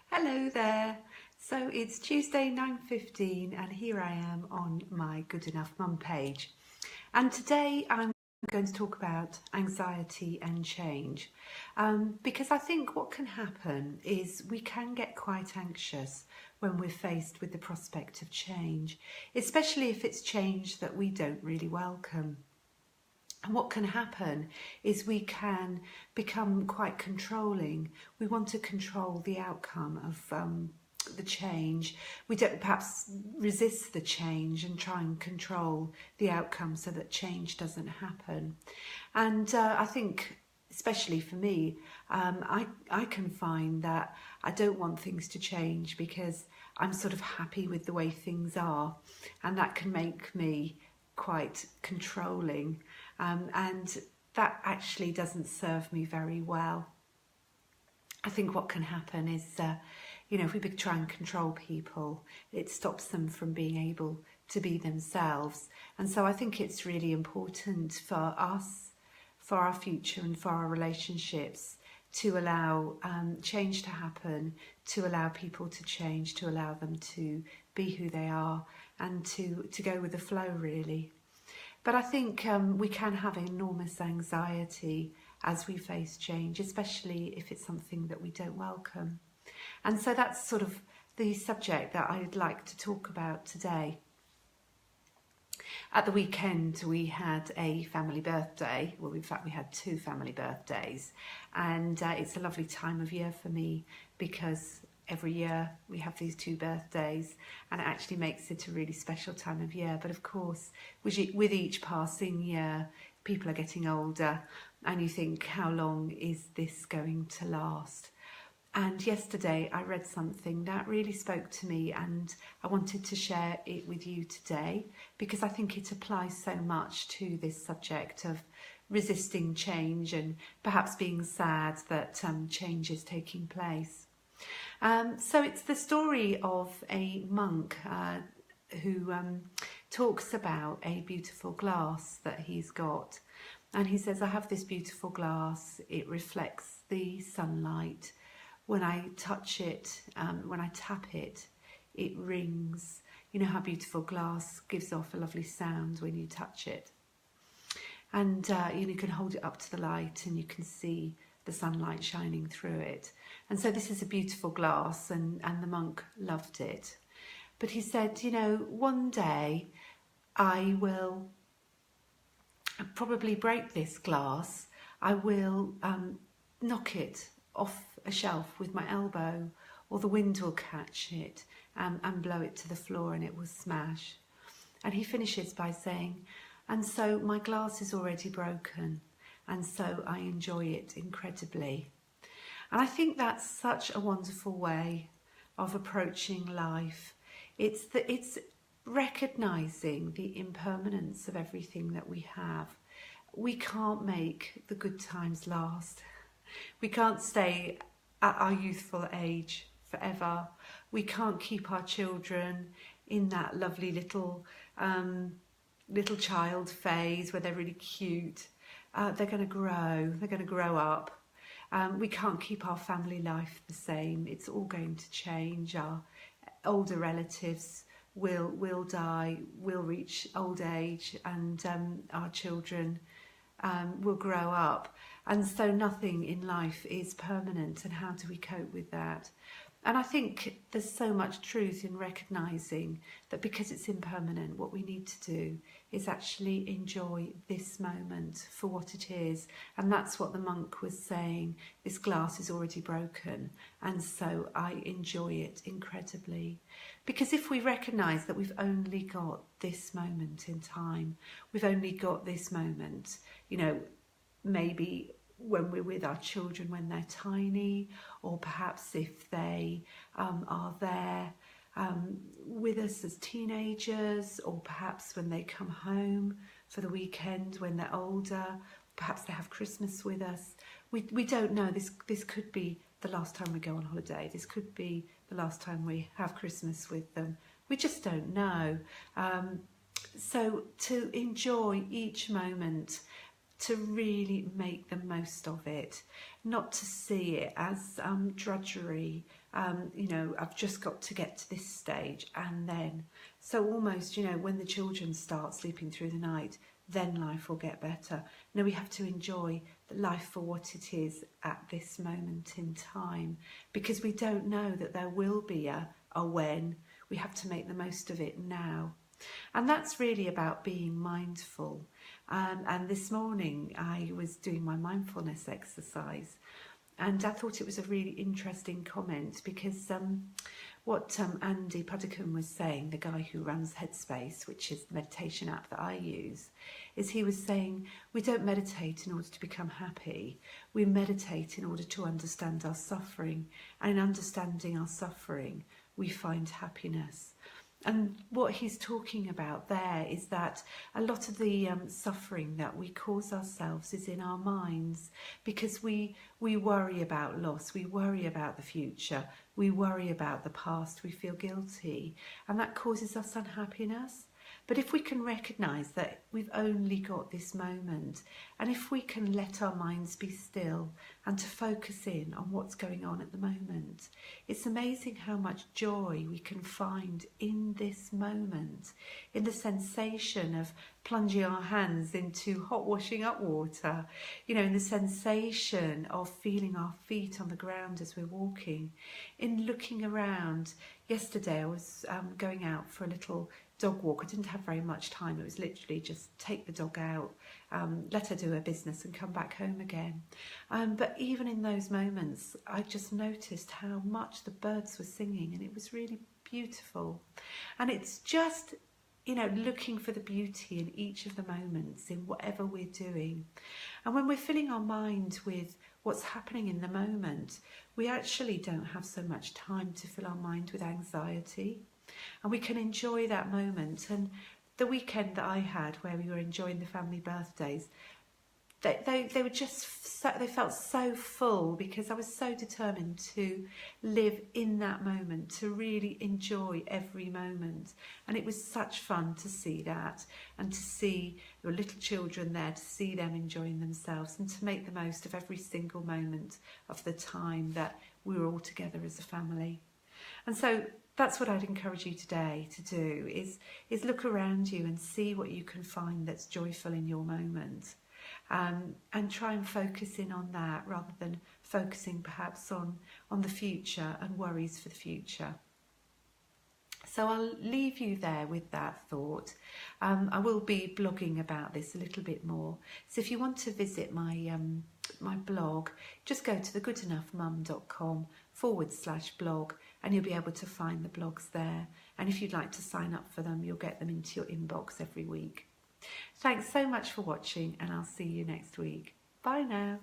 Hello there. So it's Tuesday 9:15 and here I am on my Good Enough Mum page. And today I'm going to talk about anxiety and change because I think what can happen is we can get quite anxious when we're faced with the prospect of change, especially if it's change that we don't really welcome. And what can happen is we can become quite controlling. We want to control the outcome of the change. We don't perhaps resist the change and try and control the outcome so that change doesn't happen. And I think, especially for me, I can find that I don't want things to change because I'm sort of happy with the way things are, and that can make me quite controlling, and that actually doesn't serve me very well. I think what can happen is, if we try and control people, it stops them from being able to be themselves. And so I think it's really important for us, for our future and for our relationships, to allow change to happen, to allow people to change, to allow them to be who they are, and to go with the flow, really. But I think we can have enormous anxiety as we face change, especially if it's something that we don't welcome. And so that's sort of the subject that I'd like to talk about today. At the weekend we had a family birthday. Well, in fact we had two family birthdays, and it's a lovely time of year for me because every year we have these two birthdays, and it actually makes it a really special time of year. But of course, with each passing year, people are getting older, and you think, how long is this going to last? And yesterday I read something that really spoke to me, and I wanted to share it with you today because I think it applies so much to this subject of resisting change and perhaps being sad that change is taking place. So it's the story of a monk who talks about a beautiful glass that he's got. And he says, I have this beautiful glass. It reflects the sunlight. When I touch it, when I tap it, it rings. You know how beautiful glass gives off a lovely sound when you touch it. And you can hold it up to the light and you can see the sunlight shining through it. And so this is a beautiful glass, and the monk loved it. But he said, one day I will probably break this glass. I will knock it off a shelf with my elbow, or the wind will catch it and blow it to the floor and it will smash. And he finishes by saying, and so my glass is already broken, and so I enjoy it incredibly. And I think that's such a wonderful way of approaching life. It's recognising the impermanence of everything that we have. We can't make the good times last. We can't stay at our youthful age forever. We can't keep our children in that lovely little child phase where they're really cute. They're going to grow up. We can't keep our family life the same. It's all going to change. Our older relatives will die, will reach old age, and our children will grow up. And so nothing in life is permanent, and how do we cope with that? And I think there's so much truth in recognising that because it's impermanent, what we need to do is actually enjoy this moment for what it is. And that's what the monk was saying. This glass is already broken, and so I enjoy it incredibly. Because if we recognise that we've only got this moment in time, we've only got this moment, maybe when we're with our children when they're tiny, or perhaps if they are there with us as teenagers, or perhaps when they come home for the weekend when they're older, perhaps they have Christmas with us. We don't know. This could be the last time we go on holiday. This could be the last time we have Christmas with them. We just don't know. So to enjoy each moment to really make the most of it, not to see it as drudgery. You know, I've just got to get to this stage, and then, so almost, you know, when the children start sleeping through the night, then life will get better. No, we have to enjoy life for what it is at this moment in time, because we don't know that there will be a when. We have to make the most of it now. And that's really about being mindful. And this morning I was doing my mindfulness exercise, and I thought it was a really interesting comment, because what Andy Puddicombe was saying, the guy who runs Headspace, which is the meditation app that I use, is he was saying we don't meditate in order to become happy. We meditate in order to understand our suffering, and in understanding our suffering we find happiness. And what he's talking about there is that a lot of the suffering that we cause ourselves is in our minds, because we worry about loss, we worry about the future, we worry about the past, we feel guilty, and that causes us unhappiness. But if we can recognise that we've only got this moment, and if we can let our minds be still and to focus in on what's going on at the moment, it's amazing how much joy we can find in this moment, in the sensation of plunging our hands into hot washing up water, you know, in the sensation of feeling our feet on the ground as we're walking, in looking around. Yesterday I was going out for a little dog walk. I didn't have very much time. It was literally just take the dog out, let her do her business and come back home again. But even in those moments, I just noticed how much the birds were singing, and it was really beautiful. And it's just, you know, looking for the beauty in each of the moments in whatever we're doing. And when we're filling our mind with what's happening in the moment, we actually don't have so much time to fill our mind with anxiety. And we can enjoy that moment. And the weekend that I had, where we were enjoying the family birthdays, they were just so, they felt so full, because I was so determined to live in that moment, to really enjoy every moment. And it was such fun to see that, and to see there were little children there, to see them enjoying themselves, and to make the most of every single moment of the time that we were all together as a family. And so that's what I'd encourage you today to do, is look around you and see what you can find that's joyful in your moment, and try and focus in on that, rather than focusing perhaps on the future and worries for the future. So I'll leave you there with that thought. I will be blogging about this a little bit more. So if you want to visit my blog, just go to thegoodenoughmum.com/blog, and you'll be able to find the blogs there. And if you'd like to sign up for them, you'll get them into your inbox every week. Thanks so much for watching, and I'll see you next week. Bye now.